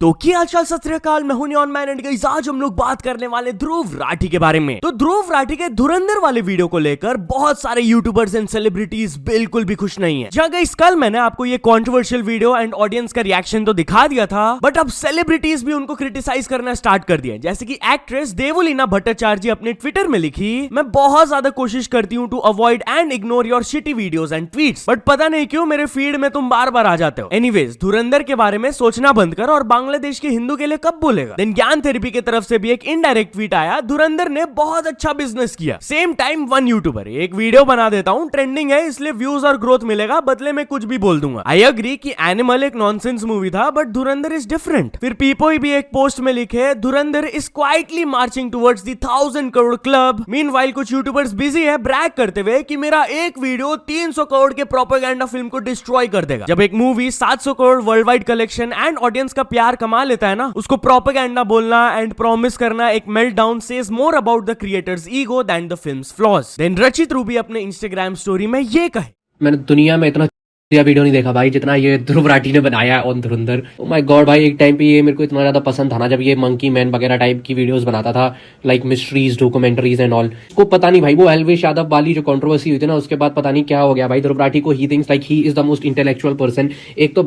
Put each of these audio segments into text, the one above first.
तो क्या हालचाल, सत श्री अकाल, मैं हूं नियॉन मैन एंड गाइस आज हम लोग बात करने वाले ध्रुव राठी के बारे में। तो ध्रुव राठी के धुरंधर वाले वीडियो को लेकर बहुत सारे यूट्यूबर्स एंड सेलिब्रिटीज बिल्कुल भी खुश नहीं है। जहां गाइस कल मैंने आपको ये कंट्रोवर्शियल वीडियो एंड ऑडियंस का रिएक्शन तो दिखा दिया था, बट अब सेलिब्रिटीज भी उनको क्रिटिसाइज करना स्टार्ट कर दिया। जैसे कि एक्ट्रेस देवलीना भट्टाचार्य जी अपने ट्विटर में लिखी, मैं बहुत ज्यादा कोशिश करती हूँ to avoid and ignore your shitty videos and tweets, but पता नहीं क्यों मेरे फीड में तुम बार बार आ जाते हो। एनीवेज, धुरंधर के बारे में सोचना बंद कर और बांग्लादेश के हिंदू के लिए कब बोलेगा। देन ज्ञान थेरेपी की तरफ से भी एक इनडायरेक्ट ट्वीट आया, धुरंधर ने बहुत अच्छा बिजनेस किया। सेम टाइम वन यूट्यूबर, एक वीडियो बना देता हूँ, ट्रेंडिंग है इसलिए व्यूज और ग्रोथ मिलेगा, बदले में कुछ भी बोल दूंगा। आई अग्री कि एनिमल एक नॉनसेंस मूवी था, बट धुरंधर इज डिफरेंट। फिर पीपोई भी एक पोस्ट में लिखे, धुरंधर is quietly marching towards the 1000 crore club. Meanwhile कुछ यूट्यूबर्स बिजी है ब्रैग करते हुए कि मेरा एक वीडियो 300 करोड़ के प्रोपेगेंडा फिल्म को डिस्ट्रॉय कर देगा। जब एक movie 700 crore world wide collection and audience का प्यार कमा लेता है ना, उसको प्रोपेगेंडा बोलना एंड प्रॉमिस करना एक meltdown says more about the creator's ego than the film's flaws. Then Rachit Ruby अपने इंस्टाग्राम स्टोरी में ये कहे, मैंने दुनिया में इतना वीडियो नहीं देखा भाई जितना ये ध्रुव राठी ने बनाया है on Dhurandhar. Oh my God भाई, एक टाइम पे ये मेरे को इतना ज्यादा पसंद था ना, जब ये मंकी मैन वगैरह टाइप की वीडियोस बनाता था, like mysteries, documentaries and all. को पता नहीं भाई, वो एल्वेश यादव वाली जो कंट्रोवर्सी हुई थी ना, उसके बाद पता नहीं क्या हो गया भाई। ध्रुव राठी को he thinks like he is the most intellectual person. एक तो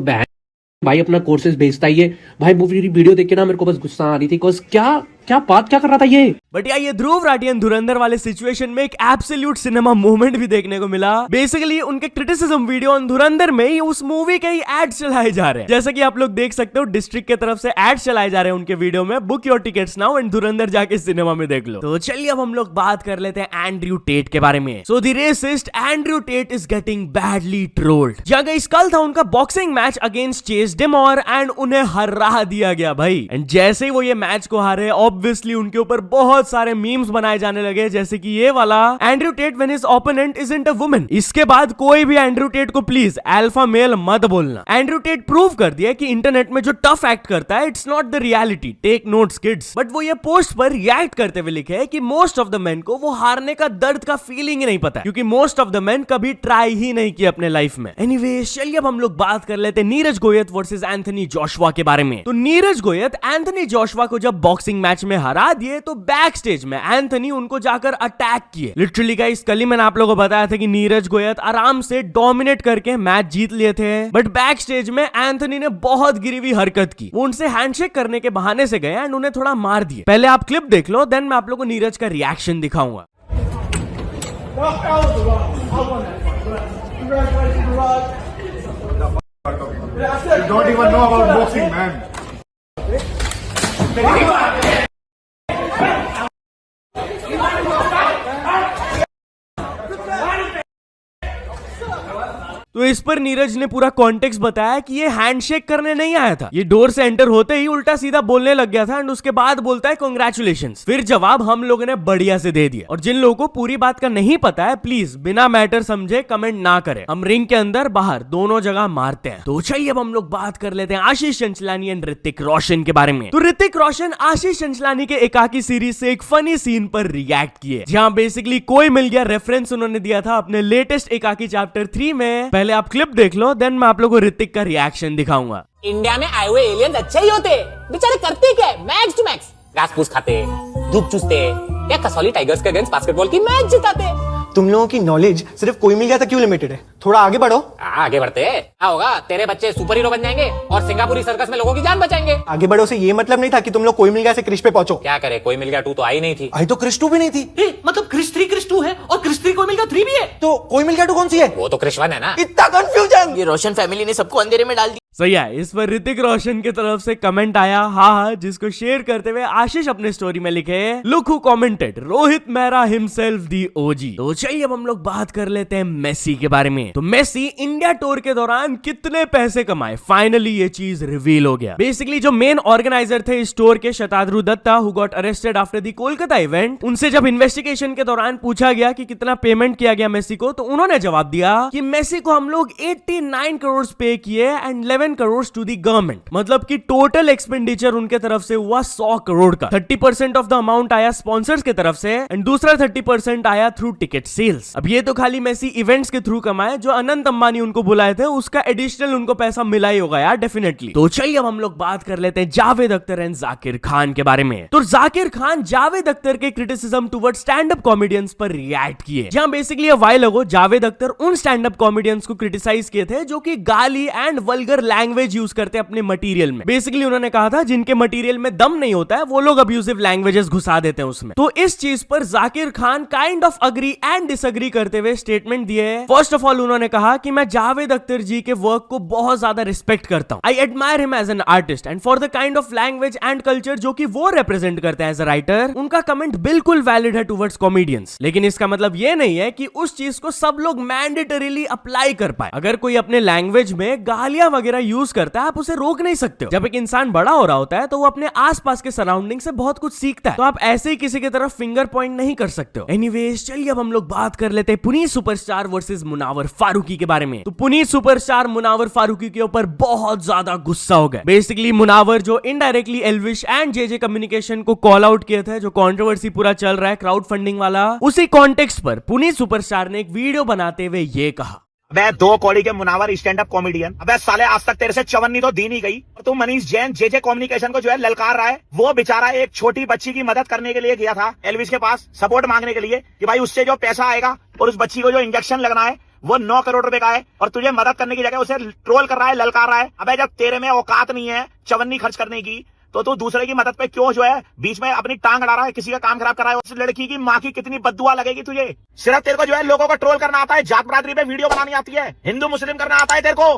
भाई अपना कोर्सेज भेजता ही है भाई। वो वीडियो देख के ना मेरे को बस गुस्सा आ रही थी, बिकॉज़ क्या बात क्या कर रहा था ये। बट यार, ये ध्रुव राठी एंड धुरंधर वाले सिचुएशन में एक एब्सोल्यूट सिनेमा मोमेंट भी देखने को मिला। बेसिकली उनके क्रिटिसिज्म वीडियो ऑन धुरंधर में ही उस मूवी के ही एड्स चलाए जा रहे हैं। जैसा कि आप लोग देख सकते हो, डिस्ट्रिक्ट की तरफ से एड्स चलाए जा रहे हैं उनके वीडियो में, book your tickets now and धुरंधर जाके सिनेमा में देख लो। तो चलिए अब हम लोग बात कर लेते हैं एंड्रयू टेट के बारे में। So the racist Andrew Tate is getting badly trolled. जहां गाइस कल था उनका boxing match against Chase DeMoor and उन्हें हरा दिया गया भाई। एंड जैसे ही वो ये मैच को हारे, ऑब्वियसली उनके ऊपर बहुत सारे मीम्स बनाए जाने लगे, जैसे कि ये वाला, Andrew Tate when his opponent isn't a woman. इसके बाद कोई भी एंड्रयू टेट को प्लीज अल्फा मेल मत बोलना। एंड्रयू टेट प्रूव कर दिया कि इंटरनेट में जो टफ एक्ट करता है, it's not the reality, take notes kids. But वो ये पोस्ट पर रिएक्ट करते हुए लिखे है कि मोस्ट ऑफ द मेन को वो हारने का दर्द का फीलिंग ही नहीं पता, क्योंकि मोस्ट ऑफ द मेन कभी ट्राई ही नहीं किया अपने लाइफ में। एनीवे, चलिए अब हम लोग बात कर लेते हैं Neeraj Goyat versus Anthony Joshua के बारे में। तो नीरज गोयत एंथनी जोशुआ को जब बॉक्सिंग मैच में हरा दिए, तो बैक स्टेज में एंथनी उनको जाकर अटैक किए। लिटरली गाइस, कल ही मैंने आप लोगों को बताया था कि नीरज गोयत आराम से डोमिनेट करके मैच जीत लिए थे, बट बैक स्टेज में एंथनी ने बहुत गिरी हुई हरकत की। वो उनसे हैंडशेक करने के बहाने से गए एंड उन्हें थोड़ा मार दिए। पहले आप क्लिप देख लो, देन मैं आप लोगों को नीरज का रिएक्शन दिखाऊंगा। You don't even know about boxing, man. तो इस पर नीरज ने पूरा कॉन्टेक्स्ट बताया कि ये हैंडशेक करने नहीं आया था, ये डोर से एंटर होते ही उल्टा सीधा बोलने लग गया था एंड उसके बाद बोलता है कांग्रेचुलेशंस। फिर जवाब हम लोगों ने बढ़िया से दे दिया। और जिन लोगों को पूरी बात का नहीं पता है, प्लीज बिना मैटर समझे कमेंट ना करें। हम रिंग के अंदर बाहर दोनों जगह मारते हैं। तो चलिए अब हम लोग बात कर लेते हैं आशीष चंचलानी एंड ऋतिक रोशन के बारे में। तो ऋतिक रोशन आशीष चंचलानी के एकाकी सीरीज से एक फनी सीन पर रिएक्ट किए, जहां बेसिकली कोई मिल गया रेफरेंस उन्होंने दिया था अपने लेटेस्ट एकाकी चैप्टर 3 में। पहले आप क्लिप देख लो, देन मैं आप लोगों को ऋतिक का रिएक्शन दिखाऊंगा। इंडिया में आए हुए एलियंस अच्छे ही होते, बेचारे करते क्या है, मैक्स टू मैक्स घास फूस खाते, धूप चूसते, या कसौली टाइगर्स के अगेंस्ट बास्केटबॉल की मैच जिताते। तुम लोगों की नॉलेज सिर्फ कोई मिल गया था क्यों लिमिटेड है? थोड़ा आगे बढ़ो। आगे बढ़ते क्या होगा, तेरे बच्चे सुपर हीरो बन जाएंगे और सिंगापुरी सर्कस में लोगों की जान बचाएंगे। आगे बढ़ो से ये मतलब नहीं था कि तुम लोग कोई मिल गया से क्रिश पे पहुंचो। क्या करे, कोई मिल गया 2 तो आई नहीं थी। आई तो क्रिश 2 भी नहीं थी। मतलब क्रिश 3 क्रिश 2 है और क्रिश 3 कोई मिल गया 3 भी है, तो कोई मिल गया 2 कौन सी है? वो तो क्रिश 1 है ना। इतना कंफ्यूजन। ये रोशन फैमिली ने सबको अंधेरे में डाल दिया। सही है। इस पर ऋतिक रोशन की तरफ से कमेंट आया, हाँ, जिसको शेयर करते हुए आशीष अपने स्टोरी में लिखे, look who commented, Rohit Mehra himself the OG. तो चलिए अब हम लोग बात कर लेते हैं मेसी के बारे में। तो मेसी इंडिया टूर के दौरान कितने पैसे कमाए, फाइनली ये चीज रिवील हो गया। बेसिकली जो मेन ऑर्गेनाइजर थे इस टूर के, Shatadru Dutta, who got arrested after the Kolkata event, उनसे जब इन्वेस्टिगेशन के दौरान पूछा गया कि कितना पेमेंट किया गया मेसी को, तो उन्होंने जवाब दिया कि मेसी को हम लोग 89 करोड़ पे किए and 7 crore to the government. मतलब कि टोटल एक्सपेंडिचर उनके तरफ से हुआ 100 करोड़ का। 30% ऑफ द अमाउंट आया स्पॉन्सर्स के तरफ से एंड दूसरा 30% आया थ्रू टिकट सेल्स। अब ये तो खाली मेसी इवेंट्स के थ्रू कमाए, जो अनंत अंबानी उनको बुलाए थे उसका एडिशनल उनको पैसा मिला ही होगा यार डेफिनेटली। तो चलिए अब हम लोग बात कर लेते हैं जावेद अख्तर एंड जाकिर खान के बारे में। तो जाकिर खान जावेद अख्तर के criticism toward stand up comedians पर रिएक्ट किए, जहां बेसिकली अ व्हाइल अगो जावेद अख्तर उन स्टैंड अप कॉमेडियंस को क्रिटिसाइज किए थे जो कि गाली एंड वल्गर लैंग्वेज यूज करते अपने मटेरियल में। बेसिकली उन्होंने कहा था जिनके मटेरियल में दम नहीं होता है वो लोग अब्यूजिव लैंग्वेजेस घुसा देते हैं उसमें। तो इस चीज पर Zakir Khan kind of agree and disagree करते हुए स्टेटमेंट दिए। फर्स्ट ऑफ ऑल उन्होंने कहा कि मैं जावेद अख्तर जी के वर्क को बहुत ज्यादा रिस्पेक्ट करता हूं। I admire him as an artist and for the kind of language and culture जो कि वो रिप्रेजेंट करते हैं एज अ राइटर। उनका कमेंट बिल्कुल वैलिड है टुवर्ड्स कॉमेडियंस, लेकिन इसका मतलब ये नहीं है कि उस चीज को सब लोग मैंडेटरीली अप्लाई कर पाए। अगर कोई अपने लैंग्वेज में गालियां वगैरह यूज करता है आप उसे रोक नहीं सकते हो। जब एक इंसान बड़ा हो रहा होता है तो वो अपने आसपास के सराउंडिंग से बहुत कुछ सीखता है, तो आप ऐसे ही किसी की तरफ फिंगर पॉइंट नहीं कर सकते हो। एनीवेज चलिए अब हम लोग बात कर लेते हैं पुनीत सुपरस्टार वर्सेस मुनावर फारूकी के बारे में। तो पुनीत सुपरस्टार मुनावर फारूकी के ऊपर बहुत ज्यादा गुस्सा हो गया। बेसिकली मुनावर जो indirectly Elvish and JJ communication को कॉल आउट किए थे, जो कंट्रोवर्सी पूरा चल रहा है क्राउड फंडिंग वाला, उसी कॉन्टेक्स्ट पर पुनीत सुपरस्टार ने एक वीडियो बनाते हुए ये कहा, अबे 2 कौड़ी के मुनावर स्टैंड अप कॉमेडियन, अबे साले आज तक तेरे से चवन्नी तो दी नहीं गई और तू मनीष जैन जेजे कम्युनिकेशन को जो है ललकार रहा है। वो बेचारा एक छोटी बच्ची की मदद करने के लिए गया था एल्विस के पास सपोर्ट मांगने के लिए कि भाई उससे जो पैसा आएगा और उस बच्ची को जो इंजेक्शन लगना है वो 9 करोड़ रुपए का है और तुझे मदद करने की जगह उसे ट्रोल कर रहा है, ललकार रहा है। अबे जब तेरे में औकात नहीं है चवन्नी खर्च करने की तो तू दूसरे की मदद पे क्यों जो है बीच में अपनी टांग अड़ा रहा है, किसी का काम खराब कर रहा है। उस लड़की की माँ की कितनी बद्दुआ लगेगी तुझे। सिर्फ तेरे को जो है लोगों को ट्रोल करना आता है, जात बरादरी पे वीडियो बनानी आती है, हिंदू मुस्लिम करना आता है तेरे को।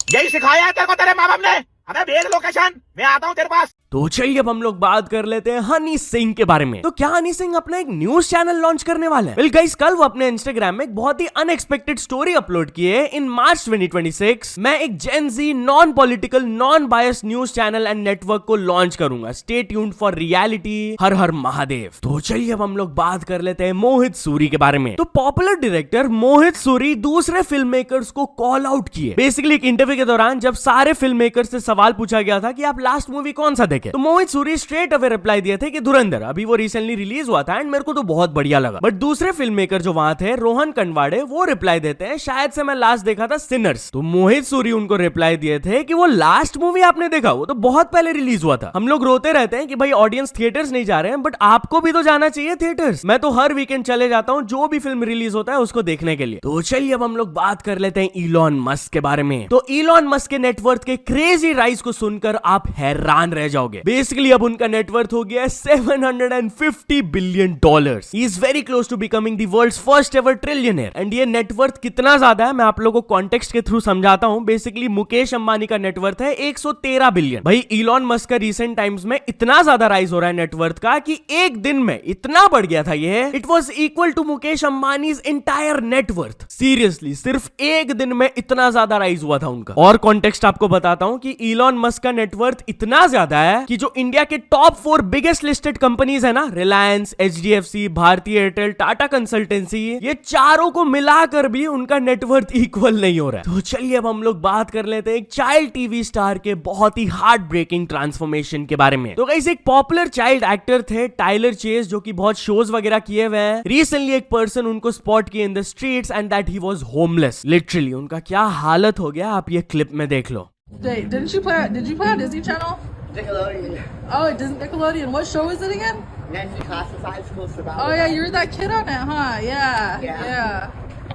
यही सिखाया है तेरे को तेरे माँ बाप ने। अबे भेज लोकेशन, मैं आता हूँ तेरे पास। तो चलिए अब हम लोग बात कर लेते हैं हनी सिंह के बारे में। तो क्या हनी सिंह अपना एक न्यूज चैनल लॉन्च करने वाले हैं? वेल गाइस, कल वो अपने इंस्टाग्राम में एक बहुत ही अनएक्सपेक्टेड स्टोरी अपलोड किए। इन मार्च 2026 मैं एक Gen Z non political non bias news channel and network को लॉन्च करूंगा। Stay tuned for reality. हर हर महादेव। तो चलिए अब हम लोग बात कर लेते हैं मोहित सूरी के बारे में। तो पॉपुलर डायरेक्टर मोहित सूरी दूसरे फिल्म मेकर्स को कॉल आउट किए। बेसिकली एक इंटरव्यू के दौरान जब सारे फिल्म मेकर्स से सवाल पूछा गया था कि आप लास्ट मूवी कौन सा देखे, तो मोहित सूरी स्ट्रेट अवे रिप्लाई दिए थे कि धुरंधर। अभी वो रिसेंटली रिलीज हुआ था एंड मेरे को तो बहुत बढ़िया लगा। बट दूसरे फिल्म मेकर जो वहां थे रोहन कंवाड़े, वो रिप्लाई देते हैं शायद से मैं लास्ट देखा था सिनर्स। तो मोहित सूरी उनको रिप्लाई दिए थे कि वो लास्ट मूवी आपने देखा, वो तो बहुत पहले रिलीज हुआ था। हम लोग रोते रहते हैं कि भाई ऑडियंस थिएटर्स नहीं जा रहे हैं, बट आपको भी तो जाना चाहिए थिएटर्स। मैं तो हर वीकेंड चले जाता हूँ जो भी फिल्म रिलीज होता है उसको देखने के लिए। तो चलिए अब हम लोग बात कर लेते हैं इलॉन मस्क के बारे में। तो इलॉन मस्क के नेटवर्थ के क्रेजी राइज को सुनकर आप हैरान रह जाओगे। बेसिकली अब उनका नेटवर्थ हो गया है $750 billion. He is very close to becoming the world's first ever trillionaire. And ये नेटवर्थ कितना ज्यादा है मैं आप लोगों को कॉन्टेक्स्ट के थ्रू समझाता हूं। बेसिकली मुकेश अंबानी का नेटवर्थ है 113 बिलियन। भाई इलॉन मस्क का रिसेंट टाइम्स में इतना ज्यादा राइज हो रहा है नेटवर्थ का कि एक दिन में इतना बढ़ गया था ये, it was equal to Mukesh Ambani's entire net worth. Seriously सिर्फ एक दिन में इतना ज्यादा राइज हुआ था उनका। और कॉन्टेक्स्ट आपको बताता हूं कि इलॉन मस्क का नेटवर्थ इतना ज्यादा है कि जो इंडिया के टॉप 4 बिगेस्ट लिस्टेड कंपनीज है ना, रिलायंस, HDFC, भारतीय एयरटेल, टाटा कंसल्टेंसी, ये चारों को मिलाकर भी उनका नेटवर्थ इक्वल नहीं हो रहा है। तो चलिए अब हम लोग बात कर लेते हैं एक चाइल्ड टीवी स्टार के बहुत ही हार्ट ब्रेकिंग ट्रांसफॉर्मेशन के बारे में। तो गाइस एक पॉपुलर चाइल्ड एक्टर थे टाइलर चेस, जो कि बहुत शोज वगैरह किए हुए हैं। रिसेंटली एक पर्सन उनको स्पॉट किए in the streets and that he was homeless. Literally उनका क्या हालत हो गया आप ये क्लिप में देख लो। Did you play on Disney Channel? Nickelodeon. Oh, it doesn't Nickelodeon. What show is it again? Nancy Classified School Survival. Oh yeah, you were that kid on it, huh? Yeah. Yeah.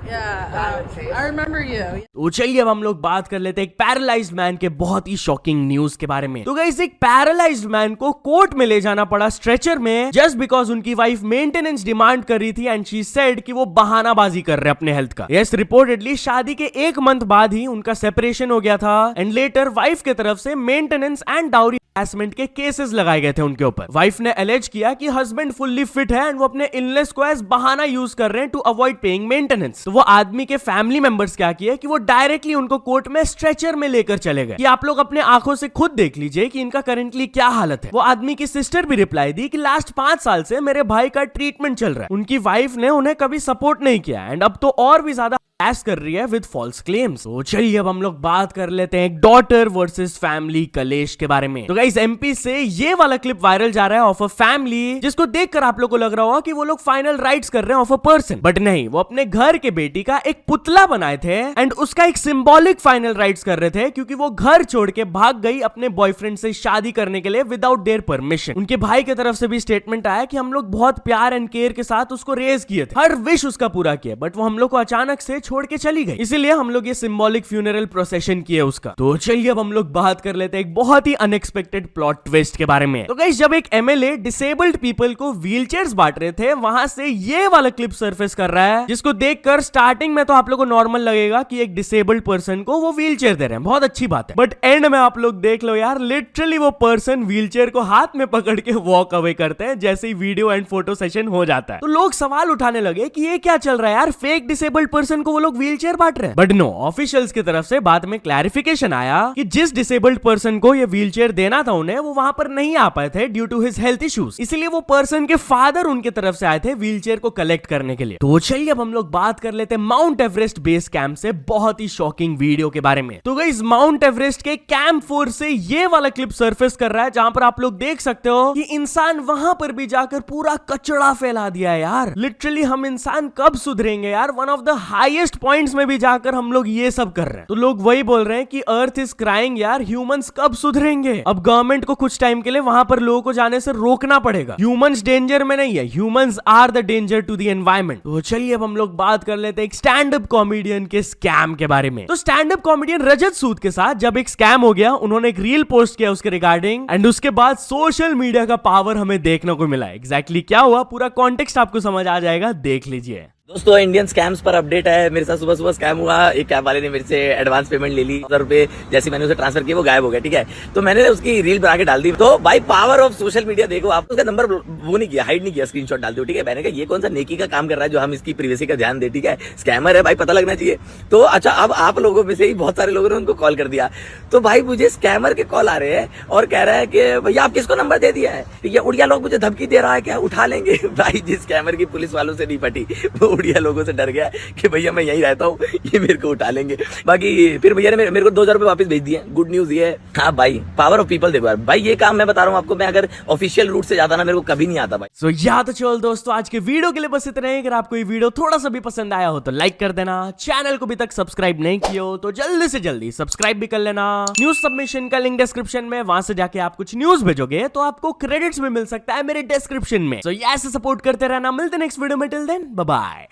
I remember you. तो चलिए अब हम लोग बात कर लेते हैं एक पैरालाइज्ड मैन के बहुत ही शॉकिंग न्यूज के बारे में। तो गाइस एक पैरालाइज्ड मैन को कोर्ट में ले जाना पड़ा स्ट्रेचर में जस्ट बिकॉज उनकी वाइफ मेंटेनेंस डिमांड कर रही थी एंड शी सेड कि वो बहानाबाजी कर रहे अपने हेल्थ का। यस, रिपोर्टेडली शादी के 1 मंथ बाद ही उनका सेपरेशन हो गया था एंड लेटर वाइफ के तरफ से मेंटेनेंस एंड डाउरी हैरेसमेंट के केसेस लगाए गए थे उनके ऊपर। वाइफ ने एलेज किया कि हस्बैंड फुल्ली फिट है एंड वो अपने इलनेस को एज बहाना यूज कर रहे हैं टू अवॉइड पेइंग मेंटेनेंस। तो वो आदमी के फैमिली मेंबर्स क्या किए कि वो डायरेक्टली उनको कोर्ट में स्ट्रेचर में लेकर चले गए कि आप लोग अपने आंखों से खुद देख लीजिए कि इनका करेंटली क्या हालत है। वो आदमी की सिस्टर भी रिप्लाई दी कि लास्ट 5 साल से मेरे भाई का ट्रीटमेंट चल रहा है। उनकी वाइफ ने उन्हें कभी सपोर्ट नहीं किया एंड अब तो और भी ज्यादा हरास कर रही है विद फॉल्स क्लेम्स। तो चलिए अब हम लोग बात कर लेते हैं डॉटर वर्सेस फैमिली कलेश के बारे में। तो गाइस एमपी से ये वाला क्लिप वायरल जा रहा है ऑफ अ फैमिली, जिसको देखकर आप लोग को लग रहा होगा कि वो लोग फाइनल राइट्स कर रहे हैं ऑफ अ पर्सन, बट नहीं, वो अपने घर के बेटी का एक पुतला बनाए थे एंड उसका एक सिंबॉलिक फाइनल राइट्स कर रहे थे, क्योंकि वो घर छोड़ के भाग गई अपने बॉयफ्रेंड से शादी करने के लिए विदाउट देयर परमिशन। उनके भाई की तरफ से भी स्टेटमेंट आया कि हम लोग बहुत प्यार एंड केयर के साथ उसको रेज किए थे, हर विश उसका पूरा किया, बट वो हम लोग को अचानक से छोड़ के चली गई, इसीलिए हम लोग ये सिंबॉलिक फ्यूनरल प्रोसेशन किए उसका। तो चलिए अब हम लोग बात कर लेते हैं एक बहुत ही अनएक्सपेक्टेड प्लॉट ट्विस्ट के बारे में। तो गाइस जब एक एमएलए डिसेबल्ड पीपल को व्हीलचेयर्स बांट रहे थे, वहां से ये वाला क्लिप सरफेस कर रहा है, जिसको देखकर स्टार्टिंग में तो आप लोग को नॉर्मल लगेगा कि एक डिसेबल्ड पर्सन को वो व्हीलचेयर दे रहे हैं, बहुत अच्छी बात है, बट एंड में आप लोग देख लो यार, लिटरली वो पर्सन व्हीलचेयर को हाथ में पकड़ के वॉक अवे करते हैं जैसे ही वीडियो एंड फोटो सेशन हो जाता है। तो लोग सवाल उठाने लगे कि ये क्या चल रहा है यार, फेक डिसेबल्ड पर्सन को वो लोग व्हीलचेयर बांट रहे हैं। बट नो, ऑफिशियल्स की तरफ से बाद में क्लैरिफिकेशन आया कि जिस डिसेबल्ड पर्सन को ये व्हीलचेयर देना था उन्हें, वो वहां पर नहीं आ पाए थे due to his health issues, इसलिए वो पर्सन के फादर उनके तरफ से आए थे व्हीलचेयर को कलेक्ट करने के लिए। तो चलिए अब हम लोग बात कर लेते हैं माउंट एवरेस्ट बेस कैंप से बहुत ही शॉकिंग वीडियो के बारे में। तो गाइस माउंट एवरेस्ट के कैंप 4 से ये वाला क्लिप सरफेस कर रहा है, जहां पर आप लोग देख सकते हो कि इंसान वहां पर भी जाकर पूरा कचरा फैला दिया है यार। लिटरली हम इंसान कब सुधरेंगे यार, one of the highest points में भी जाकर हम लोग ये सब कर रहे हैं। तो लोग वही बोल रहे हैं कि अर्थ इज क्राइंग यार, ह्यूमंस कब सुधरेंगे। अब गवर्नमेंट को कुछ टाइम के लिए वहां पर लोगों को जाने से रोकना पड़ेगा। ह्यूमंस डेंजर में नहीं है, humans are the danger to the environment. तो चलिए अब हम लोग बात कर लेते हैं एक स्टैंड अप कॉमेडियन के स्कैम के बारे में। तो स्टैंड अप कॉमेडियन रजत सूद के साथ जब एक स्कैम हो गया, उन्होंने एक रील पोस्ट किया उसके रिगार्डिंग, एंड उसके बाद सोशल मीडिया का पावर हमें देखने को मिला। एग्जैक्टली क्या हुआ, पूरा कॉन्टेक्स्ट आपको समझ आ जाएगा, देख लीजिए। दोस्तों इंडियन स्कैम्स पर अपडेट है। मेरे साथ सुबह सुबह स्कैम हुआ। एक कैब वाले ने मेरे से एडवांस पेमेंट ले ली, 1000 रुपए जैसे मैंने उसे ट्रांसफर किया वो गायब हो गया। ठीक है, तो मैंने उसकी रील बना के डाल दी। तो भाई पावर ऑफ सोशल मीडिया देखो आप, उसका नंबर वो नहीं किया, हाइड नहीं किया, स्क्रीनशॉट डाल दो। ठीक है, मैंने कहा ये कौन सा नेकी का काम कर रहा है जो हम इसकी प्रिवेसी का ध्यान दे। ठीक है, स्कैमर है भाई, पता लगना चाहिए। तो अच्छा, अब आप लोगों में से ही बहुत सारे लोगों ने उनको कॉल कर दिया। तो भाई मुझे स्कैमर के कॉल आ रहे हैं और कह रहा है कि भैया आप किसको नंबर दे दिया है, ये उड़िया लोग मुझे धमकी दे रहा है क्या, उठा लेंगे। भाई जिस स्कैमर की पुलिस वालों से नहीं पटी, वो उड़िया लोगों से डर गया कि भैया मैं यहीं रहता हूँ, ये मेरे को उठा लेंगे। बाकी फिर भैया ने मेरे को 2000 रुपए वापस भेज दिए। गुड न्यूज ये है। हाँ भाई, पावर ऑफ पीपल देखो यार भाई, ये काम मैं बता रहा हूँ आपको, मैं अगर ऑफिशियल रूट से जाता ना, मेरे को कभी नहीं आता भाई। सो या तो चल दोस्तों, आज के वीडियो के लिए बस इतना ही। अगर आपको ये वीडियो थोड़ा सा भी पसंद आया हो तो लाइक कर देना, चैनल को अभी तक सब्सक्राइब नहीं किया हो तो जल्दी से जल्दी सब्सक्राइब भी कर लेना। न्यूज सबमिशन का लिंक डिस्क्रिप्शन में, वहां से जाके आप कुछ न्यूज भेजोगे तो आपको क्रेडिट्स भी मिल सकता है मेरे डिस्क्रिप्शन में। सो ऐसे सपोर्ट करते रहना, मिलते नेक्स्ट वीडियो में, टिल देन बाय बाय।